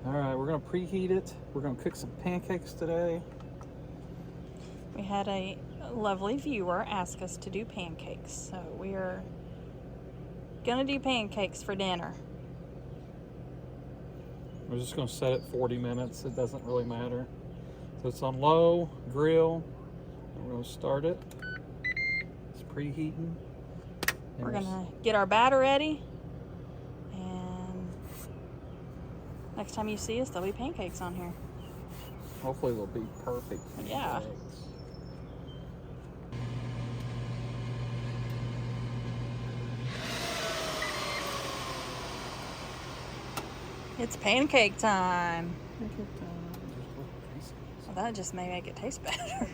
All right, we're gonna preheat it. We're gonna cook some pancakes today. We had a lovely viewer ask us to do pancakes, so we are gonna do pancakes for dinner. We're just gonna set it 40 minutes. It doesn't really matter. So it's on low grill. And we're gonna start it. It's preheating. And We're gonna get our batter ready, and next time you see us, there'll be pancakes on here. hopefully they'll be perfect. Yeah. pancakes. It's pancake time. Pancake time. Well, that just may make it taste better.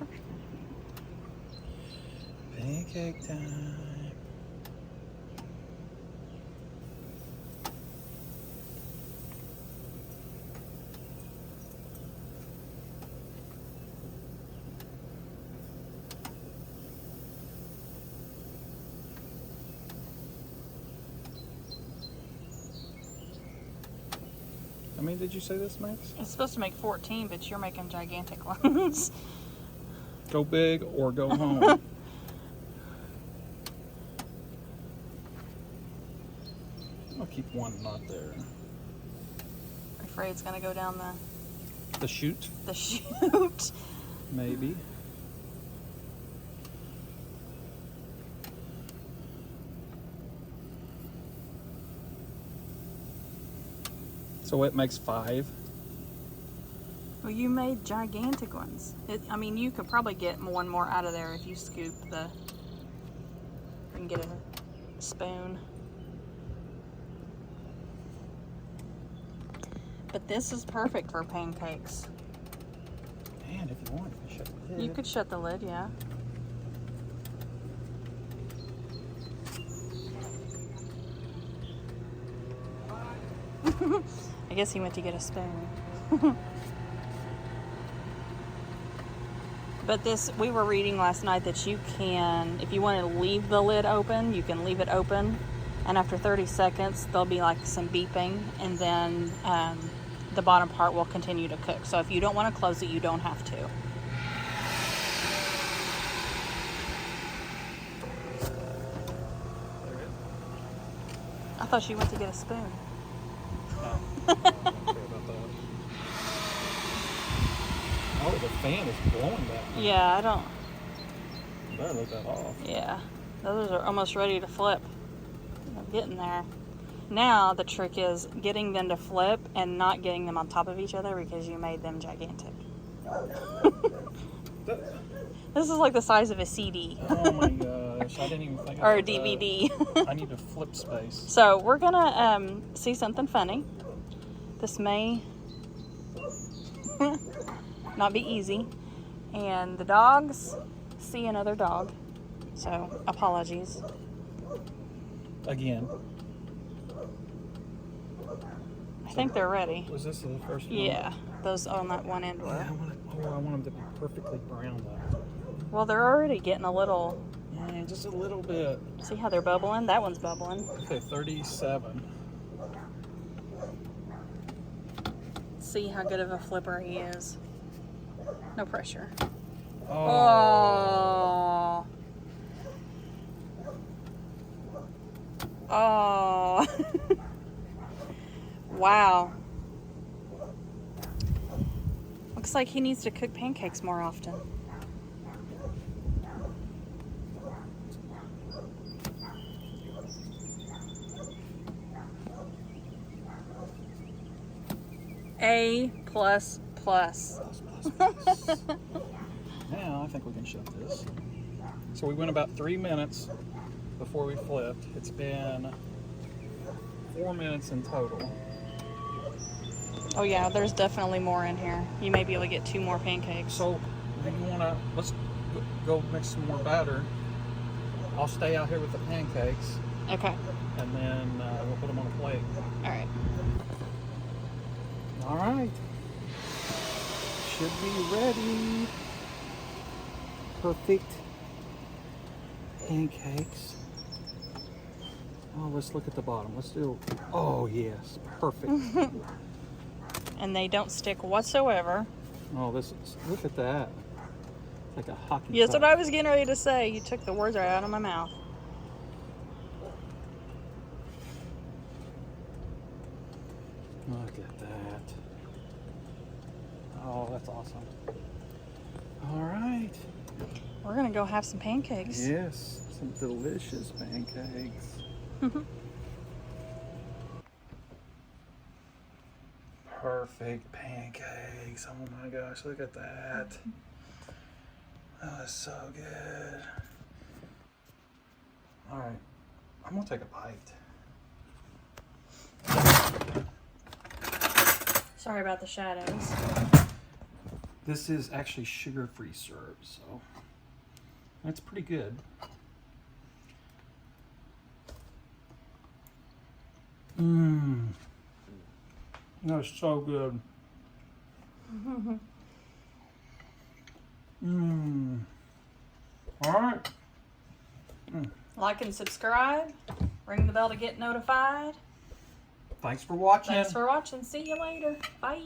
Pancake time. How many did you say this makes? It's supposed to make 14, but you're making gigantic ones. Go big or go home. I'll keep one knot there. I'm afraid it's gonna go down The chute, the chute. maybe. So it makes 5. Well, you made gigantic ones. I mean, you could probably get one more out of there if you scoop the. You can get a spoon. But this is perfect for pancakes. And if you want, you can shut the lid. You could shut the lid, yeah. I guess he went to get a spoon. But this, we were reading last night that you can, if you want to leave the lid open, you can leave it open. And after 30 seconds, there'll be like some beeping, and then the bottom part will continue to cook. So if you don't want to close it, you don't have to. I thought she went to get a spoon. Oh, I don't care about that. Oh, the fan is blowing that. Yeah, I don't. You better let that off. Yeah, those are almost ready to flip. They're getting there. Now the trick is getting them to flip and not getting them on top of each other because you made them gigantic. This is like the size of a CD. Oh my gosh, I didn't even think Or a about that. DVD. I need a flip space. So we're gonna see something funny. This may not be easy. And the dogs see another dog. So apologies. Again. I think they're ready. Was this the first one? Yeah, those on that one end Yeah, were. I want them to be perfectly brown though. Well, they're already getting a little. Yeah, just a little bit. See how they're bubbling? That one's bubbling. Okay, 37. See how good of a flipper he is. No pressure. Oh. Oh. Oh. Wow. Looks like he needs to cook pancakes more often. A++. Now I think we can shut this. So we went about 3 minutes before we flipped. It's been 4 minutes in total. Oh yeah, there's definitely more in here. You may be able to get 2 more pancakes. So do you want to, let's go mix some more batter. I'll stay out here with the pancakes, Okay. and then we'll put them on a plate. All right. All right. Should be ready. Perfect pancakes. Oh, let's look at the bottom. Let's do, oh yes, perfect. and they don't stick whatsoever. Oh, this is, look at that. It's like a hockey Yeah, that's puck. what I was getting ready to say. You took the words right out of my mouth. Look at that. Oh, that's awesome. All right. We're gonna go have some pancakes. Yes, some delicious pancakes. Perfect pancakes. Oh my gosh, look at that. That was so good. All right, I'm gonna take a bite. Sorry about the shadows. This is actually sugar-free syrup, so that's pretty good. Mmm. That's so good. Mmm. All right. Like and subscribe. Ring the bell to get notified. Thanks for watching. Thanks for watching. See you later. Bye.